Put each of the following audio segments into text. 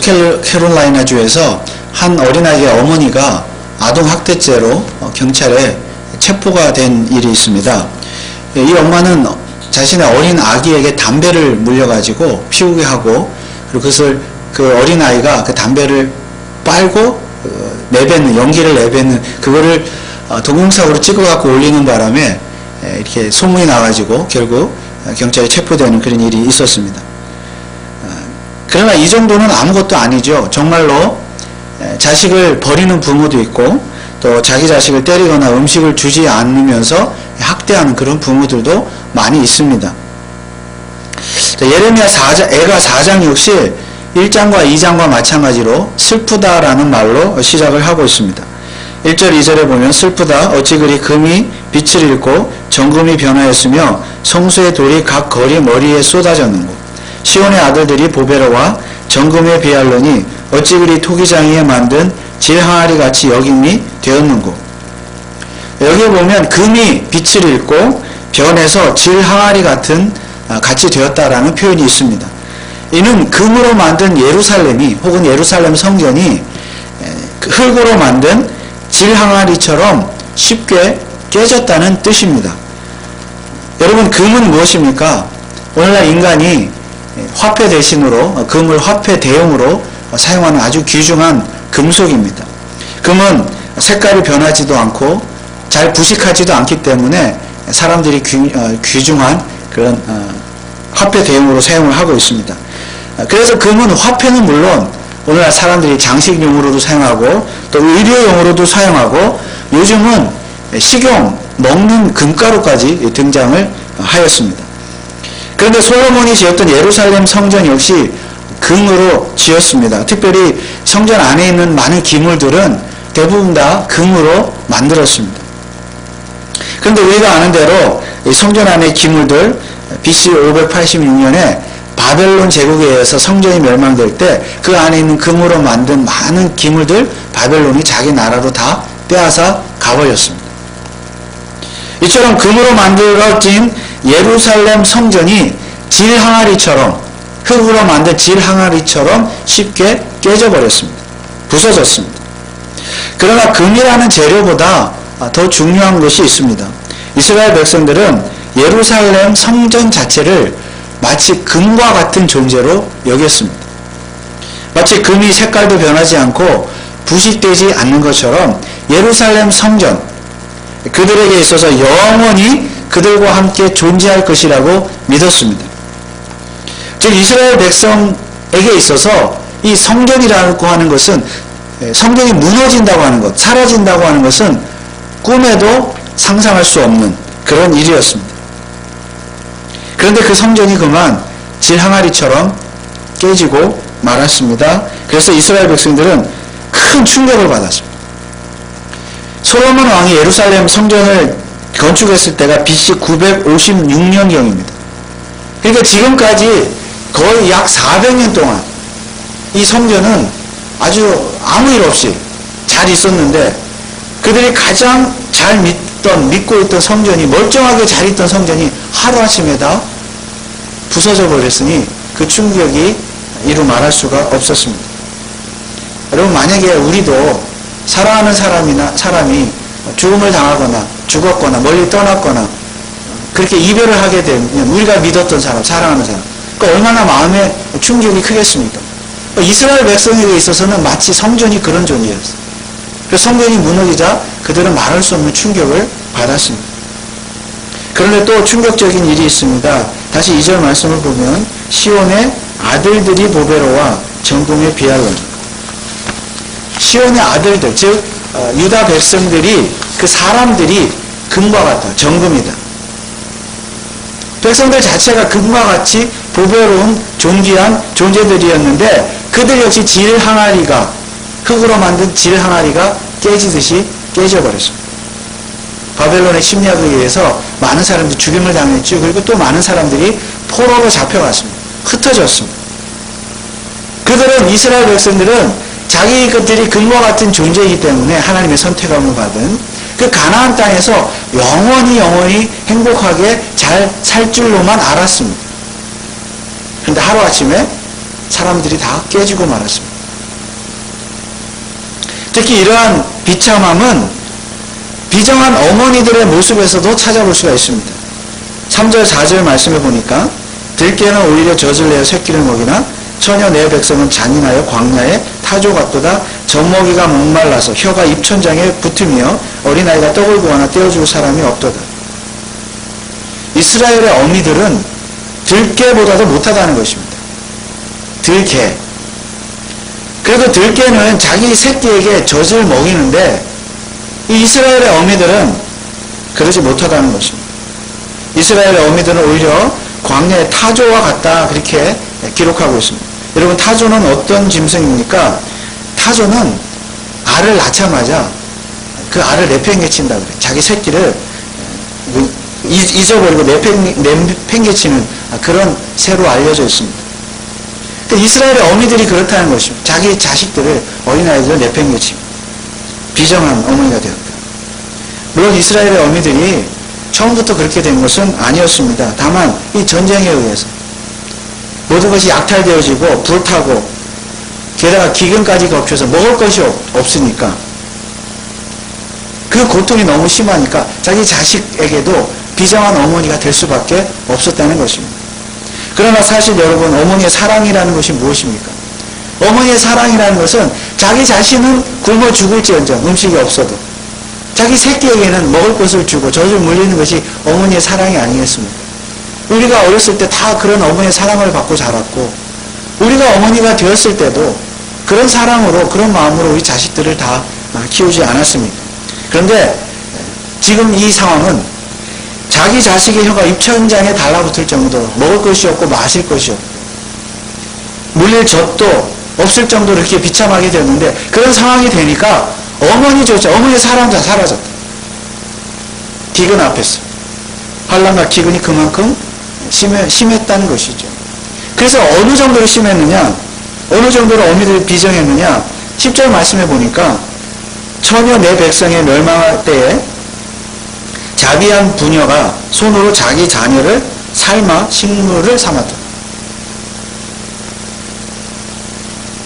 캐롤라이나주에서 한 어린아이의 어머니가 아동학대죄로 경찰에 체포가 된 일이 있습니다. 이 엄마는 자신의 어린 아기에게 담배를 물려가지고 피우게 하고, 그리고 그것을 그 어린아이가 그 담배를 빨고 내뱉는, 연기를 내뱉는 그거를 동영상으로 찍어갖고 올리는 바람에 이렇게 소문이 나가지고 결국 경찰에 체포되는 그런 일이 있었습니다. 그러나 이 정도는 아무것도 아니죠. 정말로 자식을 버리는 부모도 있고, 또 자기 자식을 때리거나 음식을 주지 않으면서 학대하는 그런 부모들도 많이 있습니다. 예레미야 4장, 애가 4장 역시 1장과 2장과 마찬가지로 슬프다라는 말로 시작을 하고 있습니다. 1절 2절에 보면 슬프다 어찌 그리 금이 빛을 잃고 정금이 변하였으며 성수의 돌이 각 거리 머리에 쏟아졌는고 시온의 아들들이 보배로와 정금에 비하려니 어찌 그리 토기장이에 만든 질항아리 같이 여김이 되었는고. 여기에 보면 금이 빛을 잃고 변해서 질항아리 같이 되었다라는 표현이 있습니다. 이는 금으로 만든 예루살렘이, 혹은 예루살렘 성전이 흙으로 만든 질항아리처럼 쉽게 깨졌다는 뜻입니다. 여러분, 금은 무엇입니까? 오늘날 인간이 화폐 대신으로, 금을 화폐 대용으로 사용하는 아주 귀중한 금속입니다. 금은 색깔이 변하지도 않고 잘 부식하지도 않기 때문에 사람들이 귀중한 그런 화폐 대용으로 사용을 하고 있습니다. 그래서 금은 화폐는 물론 오늘날 사람들이 장식용으로도 사용하고 또 의료용으로도 사용하고 요즘은 식용, 먹는 금가루까지 등장을 하였습니다. 그런데 솔로몬이 지었던 예루살렘 성전 역시 금으로 지었습니다. 특별히 성전 안에 있는 많은 기물들은 대부분 다 금으로 만들었습니다. 그런데 우리가 아는 대로 이 성전 안의 기물들, BC 586년에 바벨론 제국에 의해서 성전이 멸망될 때 그 안에 있는 금으로 만든 많은 기물들 바벨론이 자기 나라로 다 빼앗아 가버렸습니다. 이처럼 금으로 만들어진 예루살렘 성전이 질항아리처럼, 흙으로 만든 질항아리처럼 쉽게 깨져버렸습니다. 부서졌습니다. 그러나 금이라는 재료보다 더 중요한 것이 있습니다. 이스라엘 백성들은 예루살렘 성전 자체를 마치 금과 같은 존재로 여겼습니다. 마치 금이 색깔도 변하지 않고 부식되지 않는 것처럼 예루살렘 성전, 그들에게 있어서 영원히 그들과 함께 존재할 것이라고 믿었습니다. 즉 이스라엘 백성에게 있어서 이 성전이라고 하는 것은, 성전이 무너진다고 하는 것, 사라진다고 하는 것은 꿈에도 상상할 수 없는 그런 일이었습니다. 그런데 그 성전이 그만 질항아리처럼 깨지고 말았습니다. 그래서 이스라엘 백성들은 큰 충격을 받았습니다. 솔로몬 왕이 예루살렘 성전을 건축했을 때가 BC 956년경입니다. 그러니까 지금까지 거의 약 400년 동안 이 성전은 아주 아무 일 없이 잘 있었는데 그들이 가장 잘 믿고 있던 성전이, 멀쩡하게 잘 있던 성전이 하루아침에 다 부서져 버렸으니 그 충격이 이루 말할 수가 없었습니다. 여러분, 만약에 우리도 사랑하는 사람이 죽음을 당하거나 죽었거나 멀리 떠났거나 그렇게 이별을 하게 되면 우리가 믿었던 사람, 사랑하는 사람, 그러니까 얼마나 마음에 충격이 크겠습니까? 이스라엘 백성에게 있어서는 마치 성전이 그런 존재였어요. 그래서 성전이 무너지자 그들은 말할 수 없는 충격을 받았습니다. 그런데 또 충격적인 일이 있습니다. 다시 2절 말씀을 보면 시온의 아들들이 보배로와 정금에 비하려니. 시온의 아들들, 즉 유다 백성들이, 그 사람들이 금과 같아, 정금이다. 백성들 자체가 금과 같이 보배로운 존귀한 존재들이었는데 그들 역시 질항아리가, 흙으로 만든 질항아리가 깨지듯이 깨져버렸습니다. 바벨론의 침략에 의해서 많은 사람들이 죽임을 당했죠. 그리고 또 많은 사람들이 포로로 잡혀갔습니다. 흩어졌습니다. 그들은, 이스라엘 백성들은 자기 것들이 금과 같은 존재이기 때문에 하나님의 선택함을 받은 그 가나안 땅에서 영원히 행복하게 잘 살 줄로만 알았습니다. 그런데 하루아침에 사람들이 다 깨지고 말았습니다. 특히 이러한 비참함은 비정한 어머니들의 모습에서도 찾아볼 수가 있습니다. 3절 4절 말씀해 보니까 들깨는 오히려 젖을 내어 새끼를 먹이나 처녀 내 백성은 잔인하여 광야에 타조 같도다. 젖먹이가 목말라서 혀가 입천장에 붙으며 어린아이가 떡을 구하나 떼어줄 사람이 없도다. 이스라엘의 어미들은 들깨보다도 못하다는 것입니다. 들깨. 그리고 들깨는 자기 새끼에게 젖을 먹이는데 이 이스라엘의 어미들은 그러지 못하다는 것입니다. 이스라엘의 어미들은 오히려 광야의 타조와 같다 그렇게 기록하고 있습니다. 여러분 타조는 어떤 짐승입니까? 타조는 알을 낳자마자 그 알을 내팽개친다 그래요. 자기 새끼를 잊어버리고 내팽개치는 그런 새로 알려져 있습니다. 이스라엘의 어미들이 그렇다는 것입니다. 자기 자식들을 어린아이들을 내팽개치고 비정한 어머니가 되었다. 물론 이스라엘의 어미들이 처음부터 그렇게 된 것은 아니었습니다. 다만 이 전쟁에 의해서 모든 것이 약탈되어지고 불타고 게다가 기근까지 겹쳐서 먹을 것이 없으니까 그 고통이 너무 심하니까 자기 자식에게도 비정한 어머니가 될 수밖에 없었다는 것입니다. 그러나 사실 여러분 어머니의 사랑이라는 것이 무엇입니까? 어머니의 사랑이라는 것은 자기 자신은 굶어 죽을지언정 음식이 없어도 자기 새끼에게는 먹을 것을 주고 젖을 물리는 것이 어머니의 사랑이 아니겠습니까? 우리가 어렸을 때 다 그런 어머니의 사랑을 받고 자랐고 우리가 어머니가 되었을 때도 그런 사랑으로 그런 마음으로 우리 자식들을 다 키우지 않았습니까? 그런데 지금 이 상황은 자기 자식의 혀가 입천장에 달라붙을 정도로 먹을 것이 없고 마실 것이 없고 물릴 젖도 없을 정도로 이렇게 비참하게 되었는데 그런 상황이 되니까 어머니조차 어머니의 사랑도 다 사라졌다. 기근 앞에서 환난과 기근이 그만큼 심했다는 것이죠. 그래서 어느 정도로 심했느냐 어느 정도로 어머니들이 비정했느냐 10절 말씀해 보니까 처녀 내 백성의 멸망할 때에 자비한 부녀가 손으로 자기 자녀를 삶아 식물을 삼았다.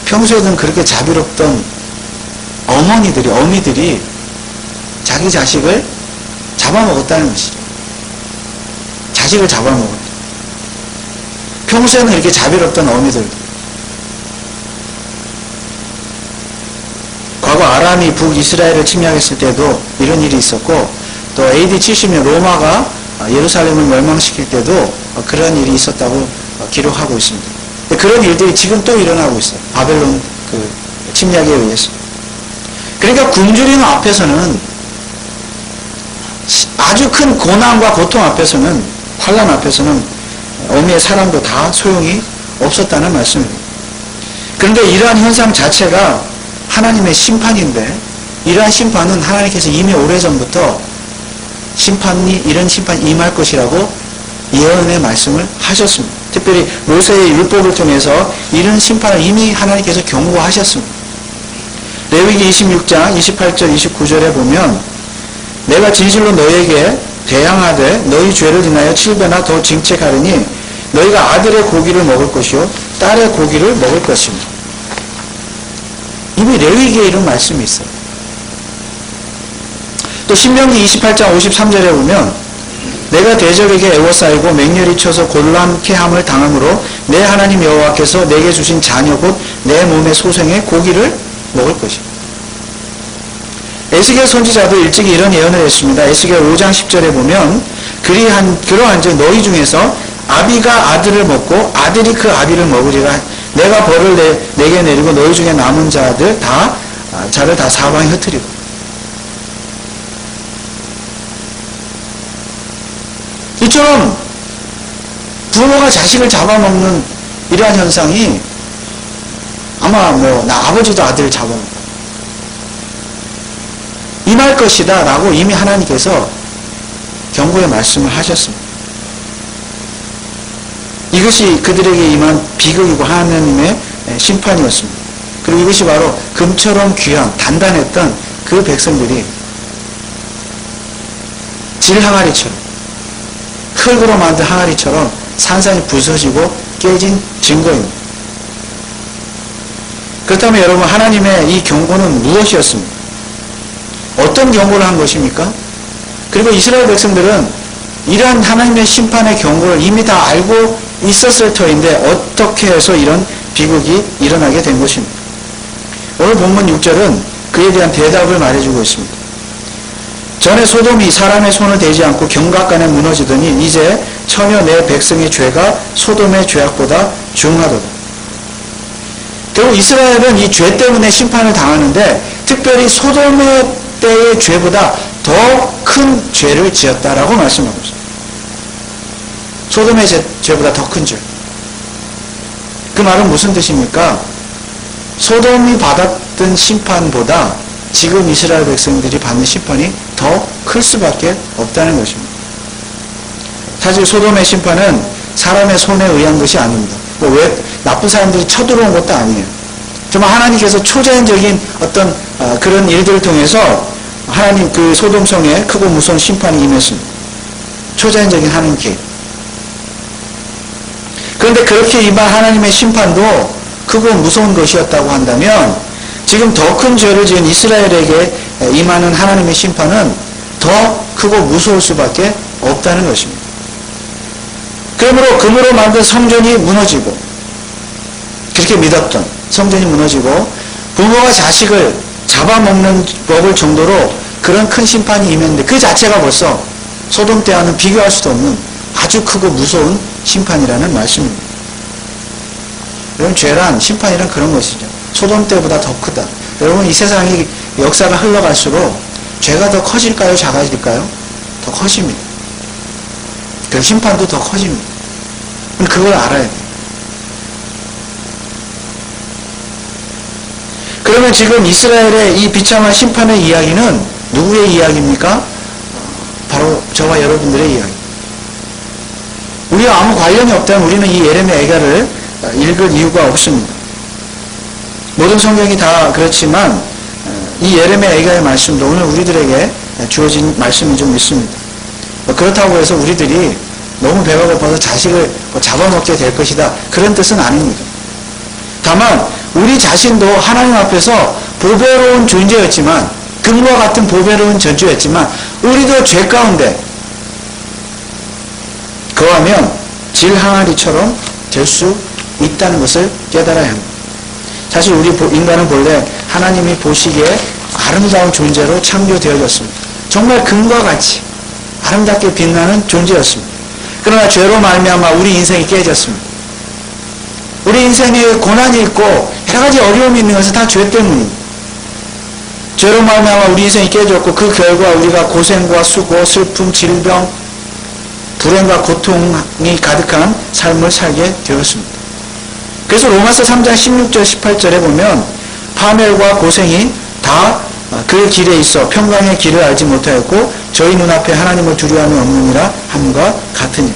평소에는 그렇게 자비롭던 어미들이 자기 자식을 잡아먹었다는 것이죠. 자식을 잡아먹었다. 평소에는 이렇게 자비롭던 어미들. 과거 아람이 북이스라엘을 침략했을 때도 이런 일이 있었고 또 AD 70년 로마가 예루살렘을 멸망시킬 때도 그런 일이 있었다고 기록하고 있습니다. 그런 일들이 지금 또 일어나고 있어요. 바벨론 그 침략에 의해서. 그러니까 굶주리는 앞에서는 아주 큰 고난과 고통 앞에서는 환난 앞에서는 어미의 사랑도 다 소용이 없었다는 말씀입니다. 그런데 이러한 현상 자체가 하나님의 심판인데 이러한 심판은 하나님께서 이미 오래전부터 이런 심판이 임할 것이라고 예언의 말씀을 하셨습니다. 특별히 모세의 율법을 통해서 이런 심판을 이미 하나님께서 경고하셨습니다. 레위기 26장 28절 29절에 보면 내가 진실로 너희에게 대항하되 너희 죄를 인하여 7배나 더 징책하리니 너희가 아들의 고기를 먹을 것이요 딸의 고기를 먹을 것입니다. 이미 레위기에 이런 말씀이 있어요. 또 신명기 28장 53절에 보면 내가 대적에게 애워싸이고 맹렬히 쳐서 곤란케 함을 당함으로 내 하나님 여호와께서 내게 주신 자녀 곧 내 몸의 소생의 고기를 먹을 것입니다. 에스겔 선지자도 일찍이 이런 예언을 했습니다. 에스겔 5장 10절에 보면 그러한즉 너희 중에서 아비가 아들을 먹고 아들이 그 아비를 먹으리라. 내가 벌을 내게 내리고 너희 중에 남은 자를 다 사방에 흩으리고. 이처럼 부모가 자식을 잡아먹는 이러한 현상이 아마 나 아버지도 아들을 잡아먹고 임할 것이다 라고 이미 하나님께서 경고의 말씀을 하셨습니다. 이것이 그들에게 임한 비극이고 하나님의 심판이었습니다. 그리고 이것이 바로 금처럼 귀한 단단했던 그 백성들이 질 항아리처럼 흙으로 만든 항아리처럼 산산이 부서지고 깨진 증거입니다. 그렇다면 여러분, 하나님의 이 경고는 무엇이었습니까? 어떤 경고를 한 것입니까? 그리고 이스라엘 백성들은 이러한 하나님의 심판의 경고를 이미 다 알고 있었을 터인데 어떻게 해서 이런 비극이 일어나게 된 것입니까? 오늘 본문 6절은 그에 대한 대답을 말해주고 있습니다. 전에 소돔이 사람의 손을 대지 않고 경각간에 무너지더니 이제 처녀 내 백성의 죄가 소돔의 죄악보다 중하도다. 결국 이스라엘은 이 죄 때문에 심판을 당하는데 특별히 소돔의 때의 죄보다 더 큰 죄를 지었다라고 말씀하고 있습니다. 소돔의 죄보다 더 큰 죄. 그 말은 무슨 뜻입니까? 소돔이 받았던 심판보다 지금 이스라엘 백성들이 받는 심판이 더 클 수밖에 없다는 것입니다. 사실 소돔의 심판은 사람의 손에 의한 것이 아닙니다. 왜 나쁜 사람들이 쳐들어온 것도 아니에요. 정말 하나님께서 초자연적인 어떤 그런 일들을 통해서 하나님 그 소돔성에 크고 무서운 심판이 임했습니다. 초자연적인 하나님 계획. 그런데 그렇게 임한 하나님의 심판도 크고 무서운 것이었다고 한다면 지금 더 큰 죄를 지은 이스라엘에게 임하는 하나님의 심판은 더 크고 무서울 수밖에 없다는 것입니다. 그러므로 금으로 만든 성전이 무너지고 그렇게 믿었던 성전이 무너지고 부모가 자식을 잡아먹는 법을 정도로 그런 큰 심판이 임했는데 그 자체가 벌써 소돔 때와는 비교할 수도 없는 아주 크고 무서운 심판이라는 말씀입니다. 여러분, 죄란 심판이란 그런 것이죠. 소돔 때보다 더 크다. 여러분, 이 세상이 역사가 흘러갈수록 죄가 더 커질까요? 작아질까요? 더 커집니다. 그 심판도 더 커집니다. 그걸 알아야 돼요. 그러면 지금 이스라엘의 이 비참한 심판의 이야기는 누구의 이야기입니까? 바로 저와 여러분들의 이야기. 우리와 아무 관련이 없다면 우리는 이 예레미야 애가를 읽을 이유가 없습니다. 모든 성경이 다 그렇지만 이 예레미야 애가의 말씀도 오늘 우리들에게 주어진 말씀이 좀 있습니다. 그렇다고 해서 우리들이 너무 배가 고파서 자식을 잡아먹게 될 것이다, 그런 뜻은 아닙니다. 다만 우리 자신도 하나님 앞에서 보배로운 존재였지만, 금과 같은 보배로운 존재였지만 우리도 죄 가운데 거하면 질 항아리처럼 될 수 있다는 것을 깨달아야 합니다. 사실 우리 인간은 본래 하나님이 보시기에 아름다운 존재로 창조되어졌습니다. 정말 금과 같이 아름답게 빛나는 존재였습니다. 그러나 죄로 말미암아 우리 인생이 깨졌습니다. 우리 인생에 고난이 있고 여러 가지 어려움이 있는 것은 다 죄 때문입니다. 죄로 말미암아 우리 인생이 깨졌고 그 결과 우리가 고생과 수고, 슬픔, 질병, 불행과 고통이 가득한 삶을 살게 되었습니다. 그래서 로마서 3장 16절 18절에 보면 파멸과 고생이 다 그 길에 있어 평강의 길을 알지 못하였고 저희 눈앞에 하나님을 두려워함이 없느니라 함과 같으니라.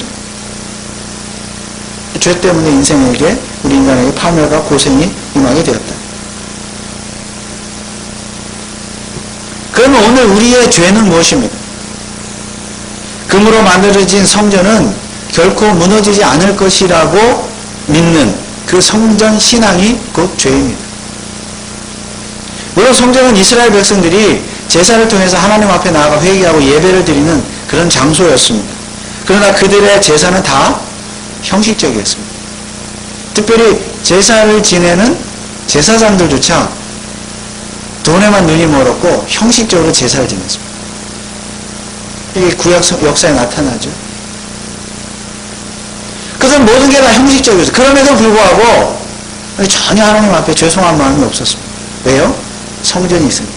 죄 때문에 인생에게, 우리 인간에게 파멸과 고생이 임하게 되었다. 그러면 오늘 우리의 죄는 무엇입니까? 금으로 만들어진 성전은 결코 무너지지 않을 것이라고 믿는 그 성전 신앙이 곧 죄입니다. 물론 성전은 이스라엘 백성들이 제사를 통해서 하나님 앞에 나아가 회개하고 예배를 드리는 그런 장소였습니다. 그러나 그들의 제사는 다 형식적이었습니다. 특별히 제사를 지내는 제사장들조차 돈에만 눈이 멀었고 형식적으로 제사를 지냈습니다. 이게 구약 역사에 나타나죠. 그것은 모든 게 다 형식적이었어요. 그럼에도 불구하고 전혀 하나님 앞에 죄송한 마음이 없었습니다. 왜요? 성전이 있으니까.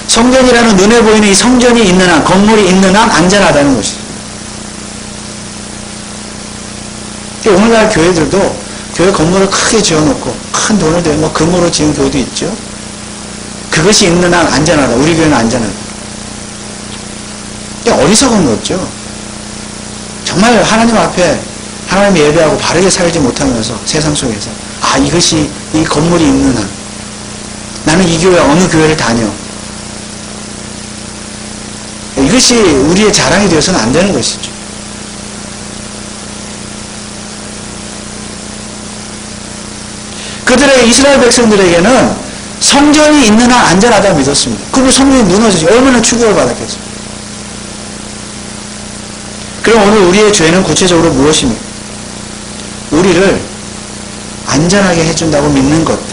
성전이라는 눈에 보이는 이 성전이 있는 한, 건물이 있는 한 안전하다는 것이죠. 오늘날 교회들도 교회 건물을 크게 지어놓고 큰 돈을 들여 금으로 지은 교회도 있죠. 그것이 있는 한 안전하다. 우리 교회는 안전하다. 어리석은 거죠. 정말 하나님 앞에 하나님 예배하고 바르게 살지 못하면서 세상 속에서 이것이 이 건물이 있는 한, 나는 이 교회 어느 교회를 다녀, 이것이 우리의 자랑이 되어서는 안 되는 것이죠. 그들의 이스라엘 백성들에게는 성전이 있는 한 안전하다고 믿었습니다. 그리고 성전이 무너지지 얼마나 충격을 받았겠어요. 그럼 오늘 우리의 죄는 구체적으로 무엇입니까? 우리를 안전하게 해준다고 믿는 것들,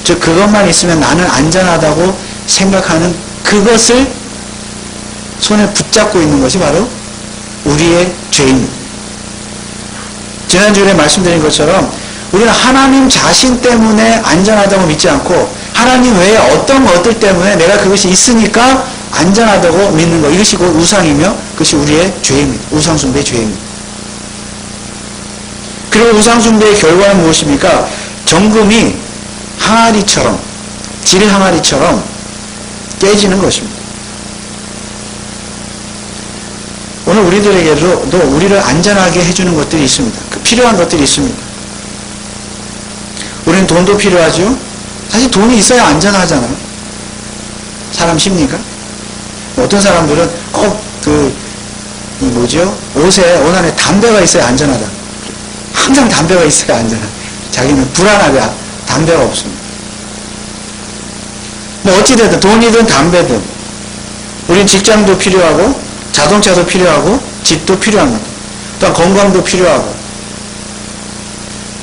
즉 그것만 있으면 나는 안전하다고 생각하는 그것을 손에 붙잡고 있는 것이 바로 우리의 죄입니다. 지난주에 말씀드린 것처럼 우리는 하나님 자신 때문에 안전하다고 믿지 않고 하나님 외에 어떤 것들 때문에 내가 그것이 있으니까 안전하다고 믿는 것, 이것이 곧 우상이며 그것이 우리의 죄입니다. 우상숭배의 죄입니다. 그리고 우상숭배의 결과는 무엇입니까? 정금이 항아리처럼, 질 항아리처럼 깨지는 것입니다. 오늘 우리들에게도 우리를 안전하게 해주는 것들이 있습니다. 필요한 것들이 있습니다. 우리는 돈도 필요하죠. 사실 돈이 있어야 안전하잖아요. 사람 심리가. 어떤 사람들은 꼭 옷 안에 담배가 있어야 안전하다. 항상 담배가 있어야 안전하다. 자기는 불안하게 담배가 없습니다. 뭐 어찌됐든 돈이든 담배든 우린 직장도 필요하고 자동차도 필요하고 집도 필요합니다. 또한 건강도 필요하고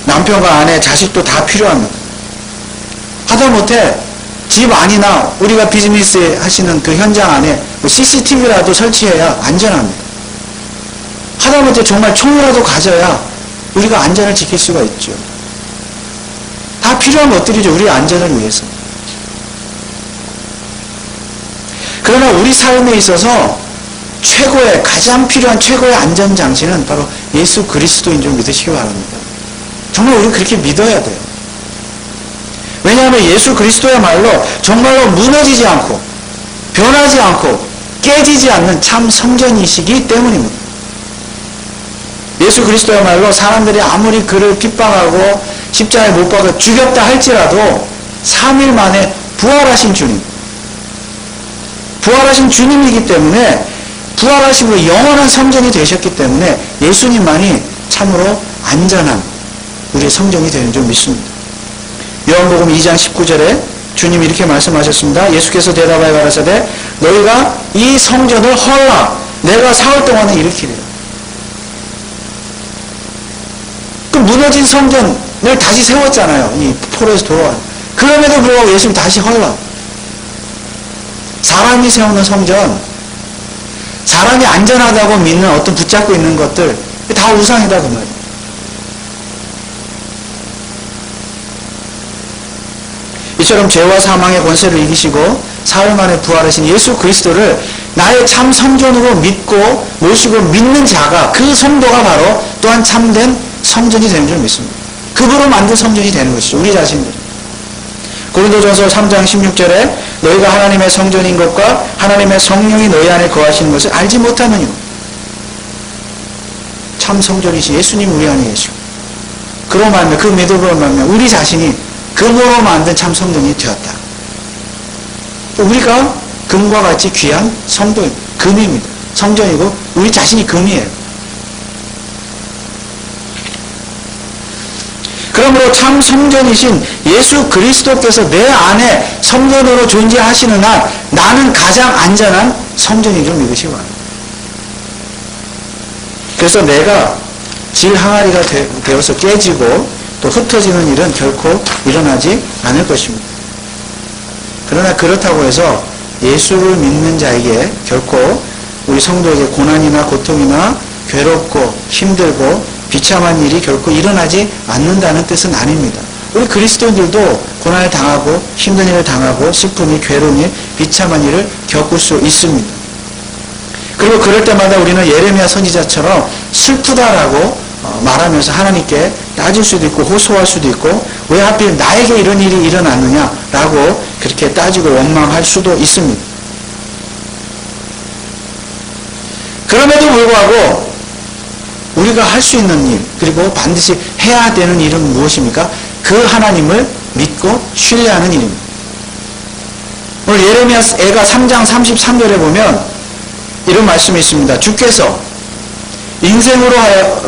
남편과 아내, 자식도 다 필요합니다. 하다못해 집 안이나 우리가 비즈니스 하시는 그 현장 안에 CCTV라도 설치해야 안전합니다. 하다못해 정말 총이라도 가져야 우리가 안전을 지킬 수가 있죠. 다 필요한 것들이죠. 우리의 안전을 위해서. 그러나 우리 삶에 있어서 가장 필요한 최고의 안전장치는 바로 예수 그리스도인 줄 믿으시기 바랍니다. 정말 우리는 그렇게 믿어야 돼요. 왜냐하면 예수 그리스도야말로 정말로 무너지지 않고 변하지 않고 깨지지 않는 참 성전이시기 때문입니다. 예수 그리스도야말로 사람들이 아무리 그를 핍박하고 십자가에 못 박아 죽였다 할지라도 3일 만에 부활하신 주님, 부활하신 주님이기 때문에 부활하시고 영원한 성전이 되셨기 때문에 예수님만이 참으로 안전한 우리의 성전이 되는 줄 믿습니다. 요한복음 2장 19절에 주님이 이렇게 말씀하셨습니다. 예수께서 대답하여 가라사대 너희가 이 성전을 헐라 내가 사흘 동안에 일으키리라. 그 무너진 성전을 다시 세웠잖아요. 이 포로에서 돌아와. 그럼에도 불구하고 예수님 다시 헐라. 사람이 세우는 성전, 사람이 안전하다고 믿는 어떤 붙잡고 있는 것들 다 우상이다 그 말이에요. 이처럼 죄와 사망의 권세를 이기시고 사흘 만에 부활하신 예수 그리스도를 나의 참 성전으로 믿고 모시고 믿는 자가, 그 성도가 바로 또한 참된 성전이 되는 줄 믿습니다. 그분으로 만든 성전이 되는 것이죠. 우리 자신들. 고린도전서 3장 16절에 너희가 하나님의 성전인 것과 하나님의 성령이 너희 안에 거하시는 것을 알지 못하느냐. 참 성전이신 예수님 우리 안에 계시고 그로 말미암아 그 믿음으로 말미암아 우리 자신이 금으로 만든 참 성전이 되었다. 우리가 금과 같이 귀한 성도입니다. 금입니다. 성전이고 우리 자신이 금이에요. 그러므로 참 성전이신 예수 그리스도께서 내 안에 성전으로 존재하시는 한 나는 가장 안전한 성전인 줄 믿으시기 바랍니다. 그래서 내가 질 항아리가 되어서 깨지고 또 흩어지는 일은 결코 일어나지 않을 것입니다. 그러나 그렇다고 해서 예수를 믿는 자에게 결코 우리 성도에게 고난이나 고통이나 괴롭고 힘들고 비참한 일이 결코 일어나지 않는다는 뜻은 아닙니다. 우리 그리스도인들도 고난을 당하고 힘든 일을 당하고 슬픈 일, 괴로운 일, 비참한 일을 겪을 수 있습니다. 그리고 그럴 때마다 우리는 예레미야 선지자처럼 슬프다라고 말하면서 하나님께 따질 수도 있고 호소할 수도 있고 왜 하필 나에게 이런 일이 일어났느냐라고 그렇게 따지고 원망할 수도 있습니다. 그럼에도 불구하고 우리가 할 수 있는 일, 그리고 반드시 해야 되는 일은 무엇입니까? 그 하나님을 믿고 신뢰하는 일입니다. 오늘 예레미야가 3장 33절에 보면 이런 말씀이 있습니다. 주께서 인생으로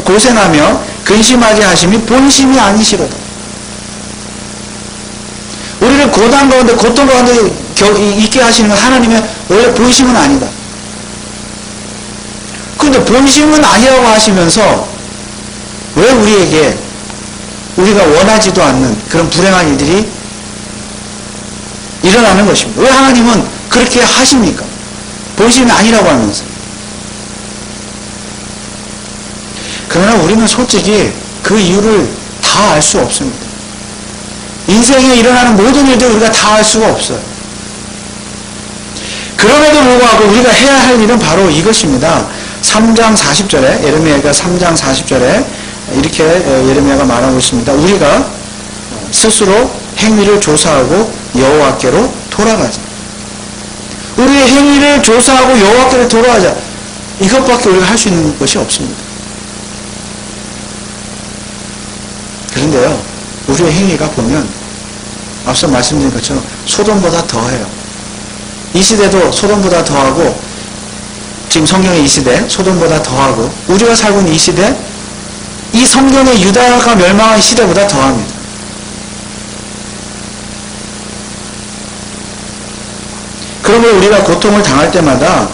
고생하며 근심하게 하심이 본심이 아니시로다. 우리를 고난 가운데 고통 가운데 있게 하시는 건 하나님의 원래 본심은 아니다. 그런데 본심은 아니라고 하시면서 왜 우리에게 우리가 원하지도 않는 그런 불행한 일들이 일어나는 것입니다. 왜 하나님은 그렇게 하십니까? 본심이 아니라고 하면서. 그러나 우리는 솔직히 그 이유를 다 알 수 없습니다. 인생에 일어나는 모든 일들을 우리가 다 알 수가 없어요. 그럼에도 불구하고 우리가 해야 할 일은 바로 이것입니다. 3장 40절에 예레미야가 3장 40절에 이렇게 예레미야가 말하고 있습니다. 우리가 스스로 행위를 조사하고 여호와께로 돌아가자. 우리의 행위를 조사하고 여호와께로 돌아가자. 이것밖에 우리가 할 수 있는 것이 없습니다. 그런데요, 우리의 행위가 보면 앞서 말씀드린 것처럼 소돔보다 더해요. 이 시대도 소돔보다 더하고, 지금 성경의 이 시대 소돔보다 더하고, 우리가 살고 있는 이 시대, 이 성경의 유다가 멸망한 시대보다 더합니다. 그러므로 우리가 고통을 당할 때마다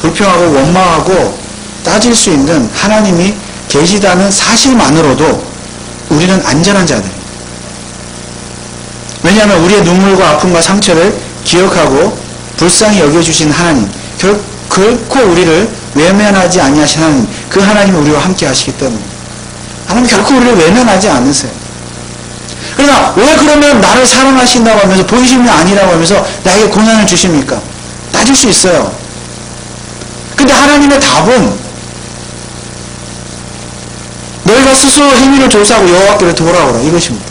불평하고 원망하고 따질 수 있는 하나님이 계시다는 사실만으로도 우리는 안전한 자들입니다. 왜냐하면 우리의 눈물과 아픔과 상처를 기억하고 불쌍히 여겨주신 하나님, 결코 우리를 외면하지 아니하신 하나님, 그 하나님이 우리와 함께 하시기 때문에 하나님 결코 우리를 외면하지 않으세요. 그러나 왜 그러면 나를 사랑하신다고 하면서 본심이 아니라고 하면서 나에게 고난을 주십니까? 따질 수 있어요. 근데 하나님의 답은 너희가 스스로 행위를 조사하고 여호와께로 돌아오라, 이것입니다.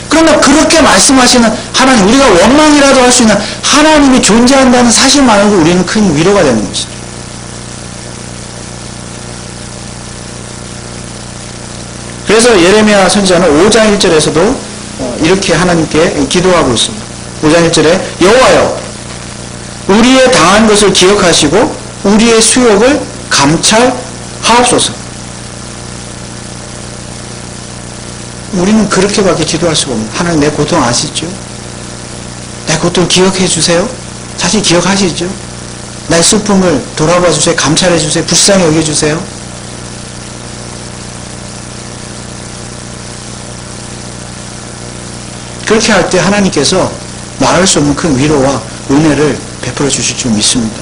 그러나 그렇게 말씀하시는 하나님, 우리가 원망이라도 할 수 있는 하나님이 존재한다는 사실만으로도 우리는 큰 위로가 되는 것이죠. 그래서 예레미야 선지자는 5장 1절에서도 이렇게 하나님께 기도하고 있습니다. 5장 1절에 여호와여, 우리의 당한 것을 기억하시고 우리의 수욕을 감찰하옵소서. 우리는 그렇게밖에 기도할 수가 없는, 하나님 내 고통 아시죠? 내 고통 기억해 주세요. 사실 기억하시죠? 나의 슬픔을 돌아봐 주세요. 감찰해 주세요. 불쌍히 여겨 주세요. 그렇게 할 때 하나님께서 말할 수 없는 큰 위로와 은혜를 베풀어 주실 줄 믿습니다.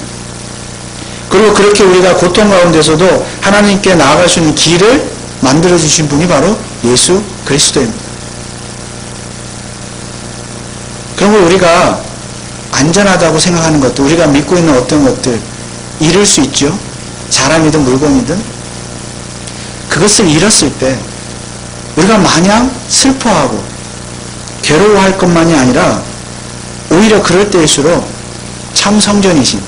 그리고 그렇게 우리가 고통 가운데서도 하나님께 나아갈 수 있는 길을 만들어 주신 분이 바로 예수 그리스도입니다. 그러므로 우리가 안전하다고 생각하는 것들, 우리가 믿고 있는 어떤 것들 잃을 수 있죠. 사람이든 물건이든. 그것을 잃었을 때 우리가 마냥 슬퍼하고 괴로워할 것만이 아니라 오히려 그럴 때일수록 참 성전이신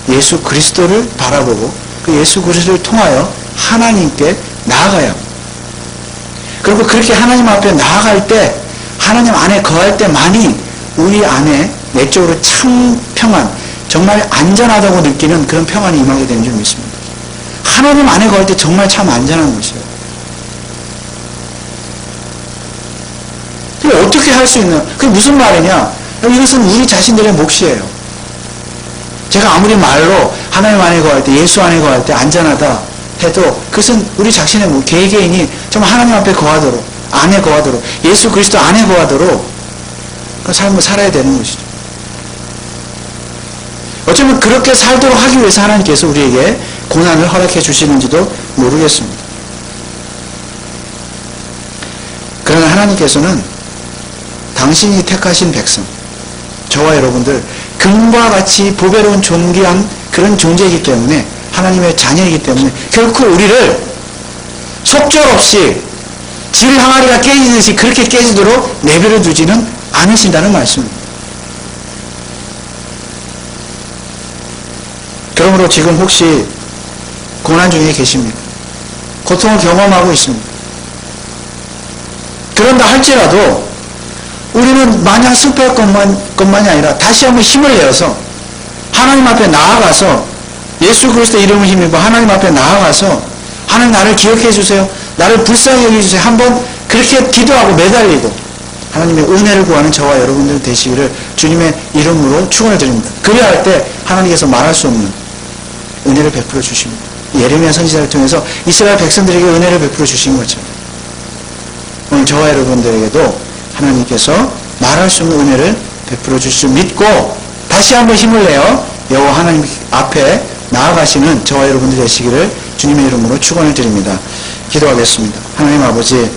예수 그리스도를 바라보고 그 예수 그리스도를 통하여 하나님께 나아가야 합니다. 그리고 그렇게 하나님 앞에 나아갈 때, 하나님 안에 거할 때만이 우리 안에 내적으로 참 평안, 정말 안전하다고 느끼는 그런 평안이 임하게 되는 줄 믿습니다. 하나님 안에 거할 때 정말 참 안전한 것이에요. 그럼 어떻게 할 수 있는, 그게 무슨 말이냐? 이것은 우리 자신들의 몫이에요. 제가 아무리 말로 하나님 안에 거할 때, 예수 안에 거할 때 안전하다 해도 그것은 우리 자신의 개개인이 정말 하나님 앞에 거하도록, 안에 거하도록, 예수 그리스도 안에 거하도록 그 삶을 살아야 되는 것이죠. 어쩌면 그렇게 살도록 하기 위해서 하나님께서 우리에게 고난을 허락해 주시는지도 모르겠습니다. 그러나 하나님께서는 당신이 택하신 백성, 저와 여러분들 금과 같이 보배로운 존귀한 그런 존재이기 때문에, 하나님의 자녀이기 때문에 결코 우리를 속절없이 질 항아리가 깨지듯이 그렇게 깨지도록 내버려 두지는 않으신다는 말씀입니다. 그러므로 지금 혹시 고난 중에 계십니다. 고통을 경험하고 있습니다. 그런다 할지라도 우리는 마냥 슬퍼할 것만이 아니라 다시 한번 힘을 내어서 하나님 앞에 나아가서 예수 그리스도 이름을 힘입어 하나님 앞에 나아가서 하나님 나를 기억해 주세요. 나를 불쌍히 여겨주세요. 한번 그렇게 기도하고 매달리고 하나님의 은혜를 구하는 저와 여러분들 되시기를 주님의 이름으로 축원을 드립니다. 그래야 할 때 하나님께서 말할 수 없는 은혜를 베풀어 주십니다. 예레미야 선지자를 통해서 이스라엘 백성들에게 은혜를 베풀어 주신 것처럼 오늘 저와 여러분들에게도 하나님께서 말할 수 없는 은혜를 베풀어 주실 줄 믿고 다시 한번 힘을 내어 여호와 하나님 앞에 나아가시는 저와 여러분들 되시기를 주님의 이름으로 축원을 드립니다. 기도하겠습니다. 하나님 아버지,